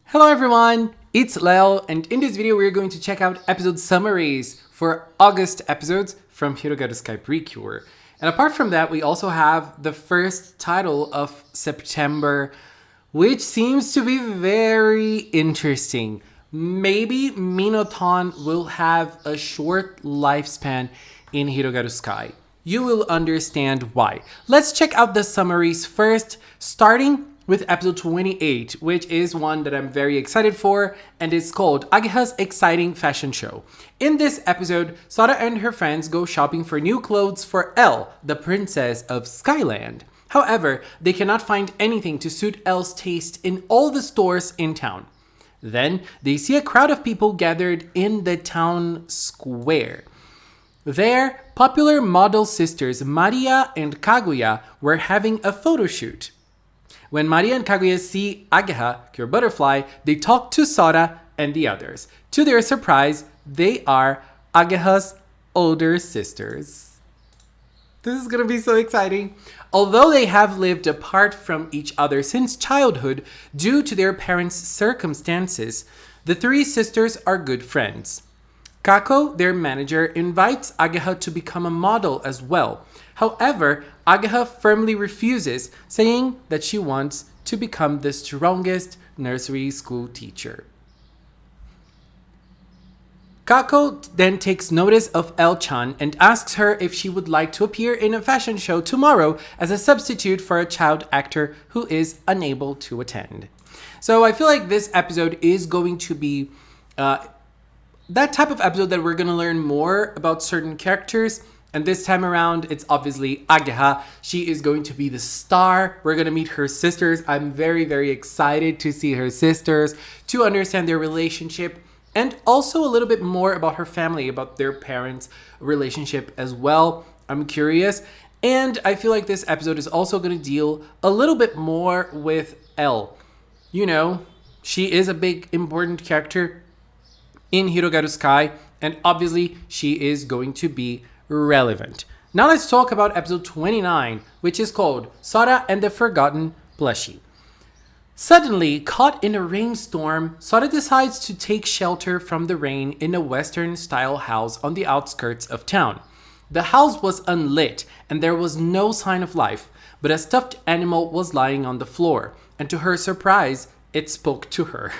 Hello everyone, it's Lel, and in this video we're going to check out episode summaries for August episodes from HIROGARU SKY PRECURE. And apart from that, we also have the first title of September, which seems to be very interesting. Maybe Minotaur will have a short lifespan in HIROGARU SKY. You will understand why. Let's check out the summaries first, starting with episode 28, which is one that I'm very excited for, and it's called Ageha's Exciting Fashion Show. In this episode, Sora and her friends go shopping for new clothes for Elle, the princess of Skyland. However, they cannot find anything to suit Elle's taste in all the stores in town. Then, they see a crowd of people gathered in the town square. There, popular model sisters Maria and Kaguya were having a photo shoot. When Maria and Kaguya see Ageha, Cure Butterfly, they talk to Sora and the others. To their surprise, they are Ageha's older sisters. This is gonna be so exciting. Although they have lived apart from each other since childhood due to their parents' circumstances, the three sisters are good friends. Kako, their manager, invites Ageha to become a model as well. However, Ageha firmly refuses, saying that she wants to become the strongest nursery school teacher. Kako then takes notice of Elle-chan and asks her if she would like to appear in a fashion show tomorrow as a substitute for a child actor who is unable to attend. So I feel like this episode is going to be that type of episode that we're going to learn more about certain characters. And this time around, it's obviously Ageha. She is going to be the star. We're going to meet her sisters. I'm very, very excited to see her sisters, to understand their relationship, and also a little bit more about her family, about their parents' relationship as well. I'm curious. And I feel like this episode is also going to deal a little bit more with Elle. You know, she is a big, important character in HIROGARU SKY, and obviously she is going to be relevant. Now let's talk about episode 29, which is called Sora and the Forgotten Plushie. Suddenly, caught in a rainstorm, Sora decides to take shelter from the rain in a Western-style house on the outskirts of town. The house was unlit, and there was no sign of life, but a stuffed animal was lying on the floor, and to her surprise, it spoke to her.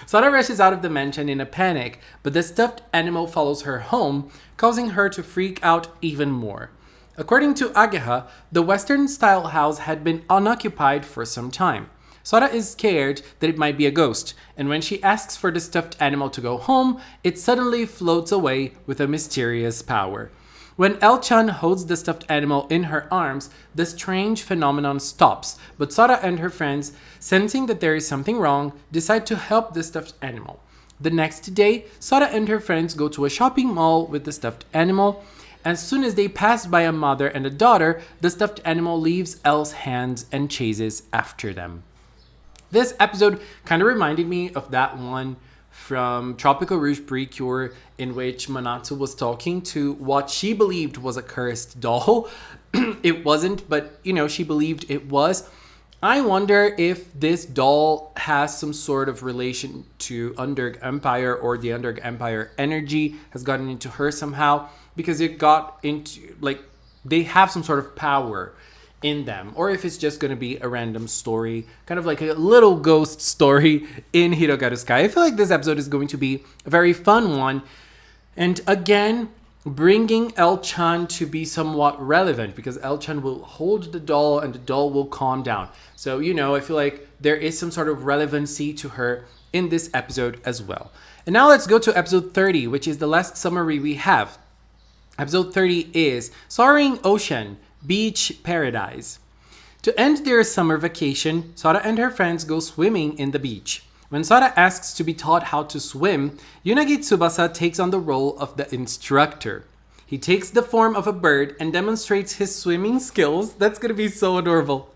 Sora rushes out of the mansion in a panic, but the stuffed animal follows her home, causing her to freak out even more. According to Ageha, the Western-style house had been unoccupied for some time. Sora is scared that it might be a ghost, and when she asks for the stuffed animal to go home, it suddenly floats away with a mysterious power. When Elle-chan holds the stuffed animal in her arms, the strange phenomenon stops, but Sora and her friends, sensing that there is something wrong, decide to help the stuffed animal. The next day, Sora and her friends go to a shopping mall with the stuffed animal. As soon as they pass by a mother and a daughter, the stuffed animal leaves Elle's hands and chases after them. This episode kind of reminded me of that one from Tropical Rouge Precure, in which Manatsu was talking to what she believed was a cursed doll. It wasn't, but she believed it was. I wonder if this doll has some sort of relation to Underg Empire, or the Underg Empire energy has gotten into her somehow, because it got into, they have some sort of power in them, or if it's just going to be a random story, kind of like a little ghost story in HIROGARU SKY. I feel like this episode is going to be a very fun one, and again, bringing Elle-chan to be somewhat relevant, because Elle-chan will hold the doll and the doll will calm down. So, I feel like there is some sort of relevancy to her in this episode as well. And now let's go to episode 30, which is the last summary we have. Episode 30 is Soaring Ocean, Beach Paradise. To end their summer vacation, Sora and her friends go swimming in the beach. When Sora asks to be taught how to swim, Yunagi Tsubasa takes on the role of the instructor. He takes the form of a bird and demonstrates his swimming skills. That's gonna be so adorable.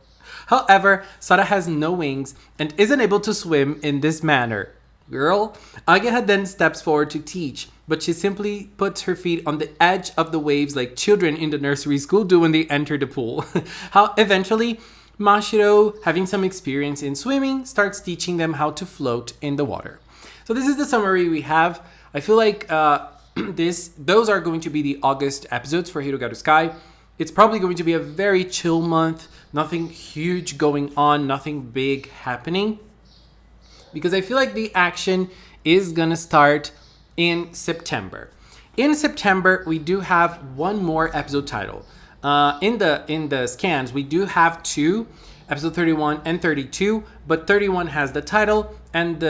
However, Sora has no wings and isn't able to swim in this manner. Girl, Ageha then steps forward to teach, but she simply puts her feet on the edge of the waves like children in the nursery school do when they enter the pool. How eventually, Mashiro, having some experience in swimming, starts teaching them how to float in the water. So this is the summary we have. I feel like those are going to be the August episodes for Hirogaru Sky. It's probably going to be a very chill month. Nothing huge going on, nothing big happening. Because I feel like the action is gonna start in September. In September, we do have one more episode title. In the scans, we do have two, episode 31 and 32, but 31 has the title and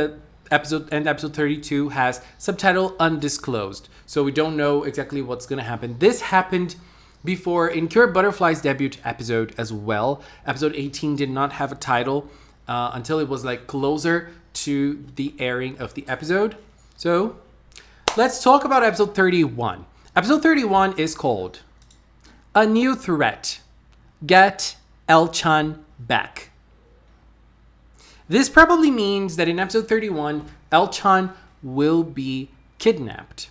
episode 32 has subtitle undisclosed. So we don't know exactly what's gonna happen. This happened before in Cure Butterfly's debut episode as well. Episode 18 did not have a title until it was like closer to the airing of the episode. So let's talk about episode 31. Episode 31 is called A New Threat. Get El-chan Back. This probably means that in episode 31, El-chan will be kidnapped.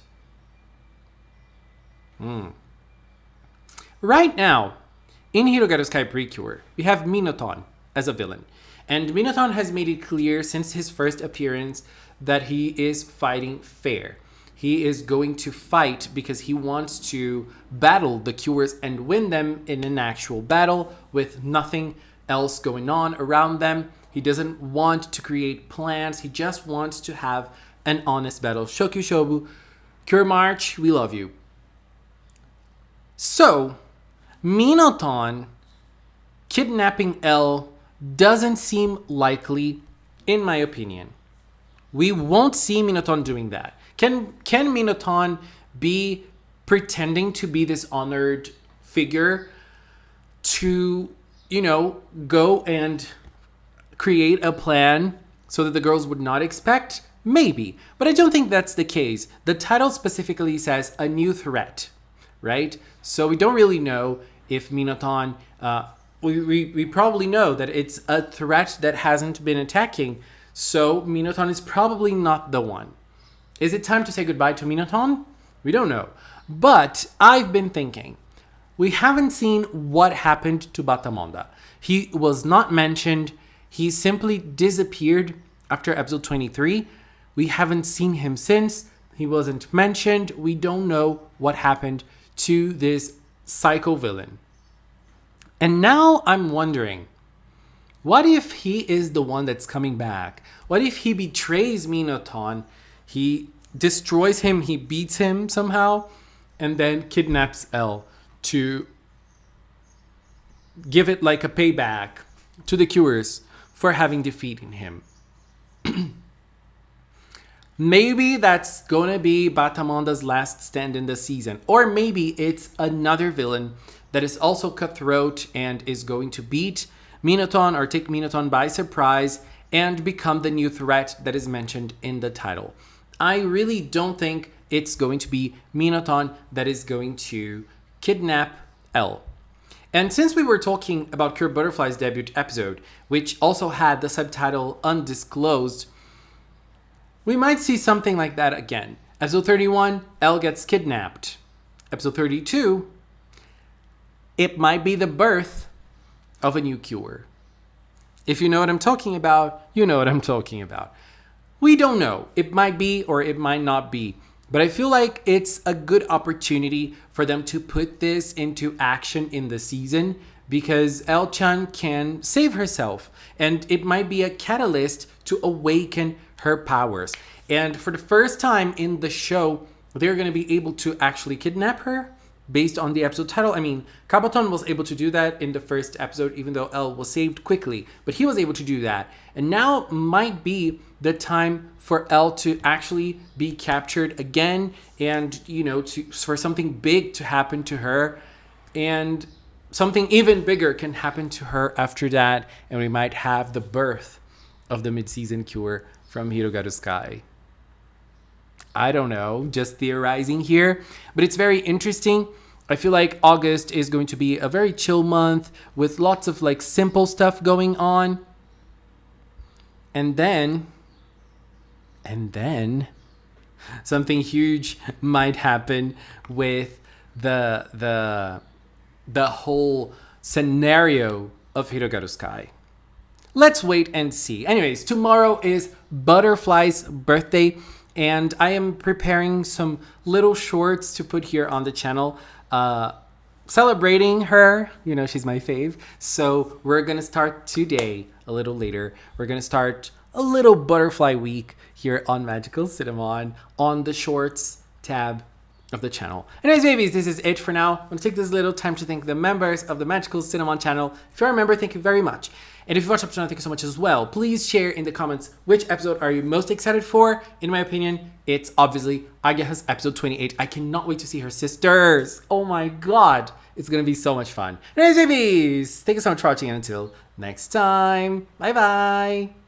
Right now, in Hirogaru Sky Precure, we have Minotaur as a villain. And Minotaur has made it clear since his first appearance that he is fighting fair. He is going to fight because he wants to battle the Cures and win them in an actual battle with nothing else going on around them. He doesn't want to create plans. He just wants to have an honest battle. Shokyu Shobu, Cure March, we love you. So, Minotaur kidnapping L doesn't seem likely, in my opinion. We won't see Minotaur doing that. Can Minotaur be pretending to be this honored figure to, go and create a plan so that the girls would not expect? Maybe, but I don't think that's the case. The title specifically says A New Threat, right? So we don't really know if Minotaur, we probably know that it's a threat that hasn't been attacking, so Minotaur is probably not the one. Is it time to say goodbye to Minotaur? We don't know. But I've been thinking, we haven't seen what happened to Batamonda. He was not mentioned. He simply disappeared after episode 23. We haven't seen him since. He wasn't mentioned. We don't know what happened to this psycho villain. And now I'm wondering, what if he is the one that's coming back? What if he betrays Minotaur, he destroys him, he beats him somehow, and then kidnaps L to give it like a payback to the Cures for having defeated him? Maybe that's gonna be Batamonda's last stand in the season. Or maybe it's another villain that is also cutthroat and is going to beat Minotaur or take Minotaur by surprise and become the new threat that is mentioned in the title. I really don't think it's going to be Minotaur that is going to kidnap L. And since we were talking about Cure Butterfly's debut episode, which also had the subtitle Undisclosed, we might see something like that again. Episode 31, L gets kidnapped. Episode 32, it might be the birth of a new Cure. If you know what I'm talking about, you know what I'm talking about. We don't know. It might be or it might not be. But I feel like it's a good opportunity for them to put this into action in the season because El-chan can save herself. And it might be a catalyst to awaken her powers. And for the first time in the show, they're going to be able to actually kidnap her based on the episode title. I mean, Kabaton was able to do that in the first episode, even though L was saved quickly. But he was able to do that. And now might be the time for L to actually be captured again and, for something big to happen to her. And something even bigger can happen to her after that. And we might have the birth of the mid-season Cure from Hirogaru Sky. I don't know, just theorizing here, but it's very interesting. I feel like August is going to be a very chill month with lots of simple stuff going on. And then something huge might happen with the whole scenario of Hirogaru Sky. Let's wait and see. Anyways, tomorrow is Butterfly's birthday, and I am preparing some little shorts to put here on the channel, celebrating her. You know, she's my fave. So we're gonna start today, a little later. We're gonna start a little Butterfly week here on Magical Cinnamon on the shorts tab of the channel. Anyways, babies, this is it for now. I'm gonna take this little time to thank the members of the Magical Cinnamon channel. If you're a member, thank you very much. And if you watch up to now, thank you so much as well. Please share in the comments which episode are you most excited for. In my opinion, it's obviously Ageha's episode 28. I cannot wait to see her sisters. Oh my god. It's gonna be so much fun. Anyways, babies, thank you so much for watching, and until next time, bye bye.